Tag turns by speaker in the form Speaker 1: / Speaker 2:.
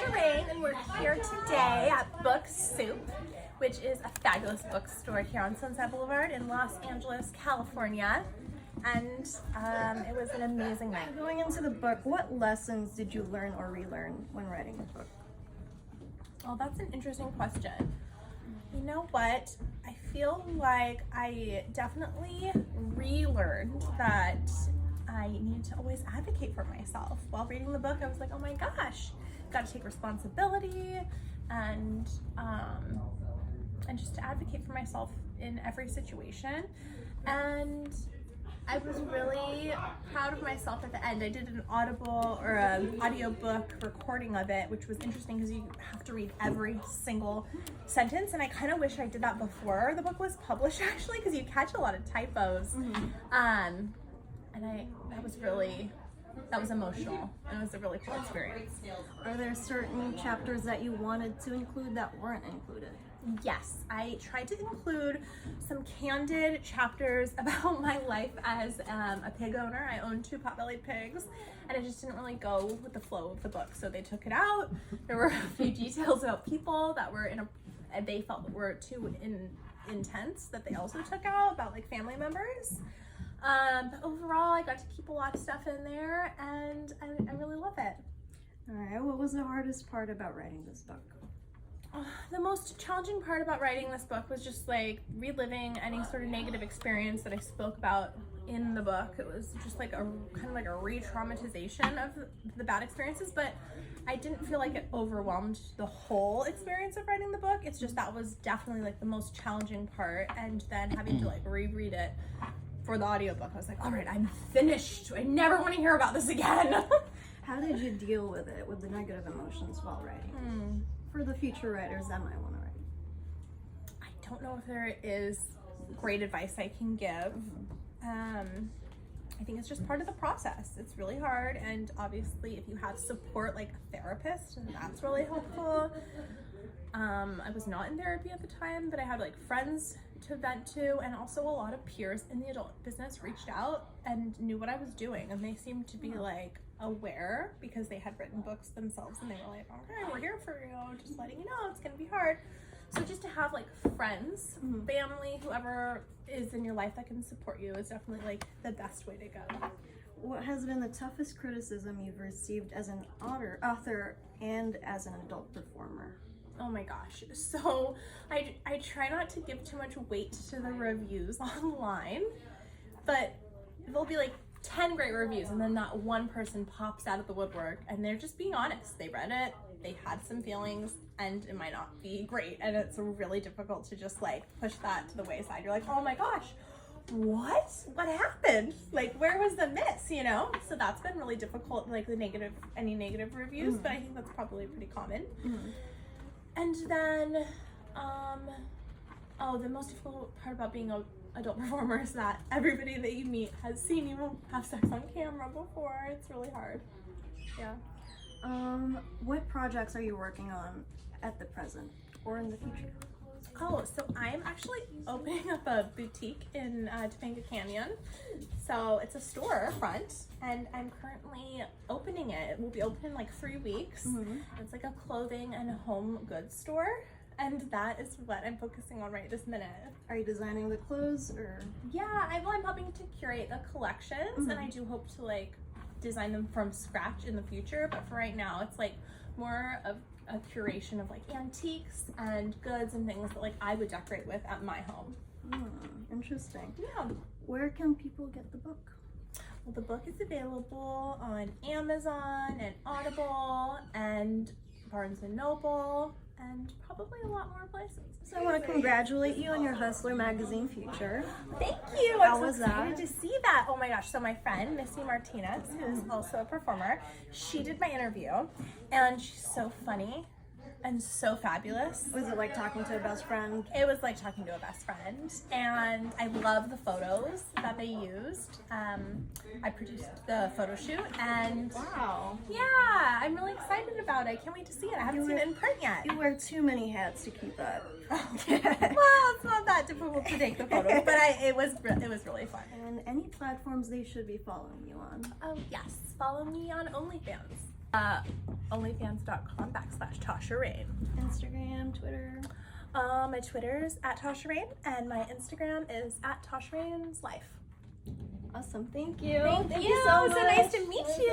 Speaker 1: Tasha Reign, and we're here today at Book Soup, which is a fabulous bookstore here on Sunset Boulevard in Los Angeles, California. And it was an amazing night.
Speaker 2: Going into the book, what lessons did you learn or relearn when writing the book?
Speaker 1: Well, that's an interesting question. You know what? I feel like I definitely relearned that I need to always advocate for myself. While reading the book, I was like, oh my gosh, got to take responsibility and just to advocate for myself in every situation. And I was really proud of myself at the end. I did an audible or an audiobook recording of it, which was interesting because you have to read every single sentence. And I kind of wish I did that before the book was published, actually, because you catch a lot of typos. And that was emotional, and it was a really cool experience.
Speaker 2: Are there certain chapters that you wanted to include that weren't included?
Speaker 1: Yes, I tried to include some candid chapters about my life as a pig owner. I own 2 pot-bellied pigs, and it just didn't really go with the flow of the book, so they took it out. There were a few details about people that were they felt were too intense that they also took out, about like family members. But overall, I got to keep a lot of stuff in there, and I really love it.
Speaker 2: All right, what was the hardest part about writing this book?
Speaker 1: The most challenging part about writing this book was just like reliving any sort of negative experience that I spoke about in the book. It was just like a kind of like a re-traumatization of the bad experiences, but I didn't feel like it overwhelmed the whole experience of writing the book. It's just that was definitely like the most challenging part, and then having to like reread it for the audiobook, I was like, all right, I'm finished. I never want to hear about this again.
Speaker 2: How did you deal with it, with the negative emotions while writing? For the future writers that might want to write.
Speaker 1: I don't know if there is great advice I can give. I think it's just part of the process. It's really hard, and obviously if you have support like a therapist, that's really helpful. I was not in therapy at the time, but I had like friends to vent to, and also a lot of peers in the adult business reached out and knew what I was doing, and they seemed to be like aware because they had written books themselves, and they were like, okay, we're here for you, just letting you know it's gonna be hard. So just to have like friends, family, whoever is in your life that can support you is definitely like the best way to go.
Speaker 2: What has been the toughest criticism you've received as an author and as an adult performer?
Speaker 1: Oh my gosh. So I try not to give too much weight to the reviews online, but there'll be like 10 great reviews, and then that one person pops out of the woodwork, and they're just being honest. They read it, they had some feelings, and it might not be great, and it's really difficult to just like push that to the wayside. You're like, oh my gosh, what happened? Like, where was the miss, you know? So that's been really difficult, like any negative reviews, but I think that's probably pretty common. And then, the most difficult part about being an adult performer is that everybody that you meet has seen you have sex on camera before. It's really hard. Yeah.
Speaker 2: What projects are you working on at the present or in the future?
Speaker 1: Oh, so I'm actually opening up a boutique in Topanga Canyon. So it's a storefront, and I'm currently opening it. It will be open in like 3 weeks. It's like a clothing and home goods store, and that is what I'm focusing on right this minute.
Speaker 2: Are you designing the clothes, or?
Speaker 1: Yeah, I'm helping to curate the collections, and I do hope to like design them from scratch in the future, but for right now it's like more of a curation of like antiques and goods and things that like I would decorate with at my home.
Speaker 2: Interesting.
Speaker 1: Yeah.
Speaker 2: Where can people get the book?
Speaker 1: Well, the book is available on Amazon and Audible and Barnes & Noble and probably a lot more places.
Speaker 2: So I want to congratulate you on your Hustler magazine feature.
Speaker 1: Thank you.
Speaker 2: How
Speaker 1: I'm
Speaker 2: was
Speaker 1: so excited
Speaker 2: that?
Speaker 1: to see that. Oh my gosh. So my friend, Missy Martinez, who's also a performer, she did my interview, and she's so funny and so fabulous.
Speaker 2: Was it like talking to a best friend?
Speaker 1: It was like talking to a best friend, and I love the photos that they used. I produced the photo shoot, and
Speaker 2: Wow.
Speaker 1: yeah, I'm really excited about it. I can't wait to see it. I haven't seen it in print yet.
Speaker 2: You wear too many hats to keep up.
Speaker 1: Well, it's not that difficult to take the photos, but it was really fun.
Speaker 2: And any platforms they should be following you on?
Speaker 1: Oh yes, follow me on OnlyFans. onlyfans.com/Tasha Reign.
Speaker 2: Instagram, Twitter.
Speaker 1: My Twitter's @Tasha Reign, and my Instagram is @Tasha Reign's Life.
Speaker 2: Awesome. Thank you.
Speaker 1: Thank you.
Speaker 2: So
Speaker 1: So nice
Speaker 2: much.
Speaker 1: to meet you.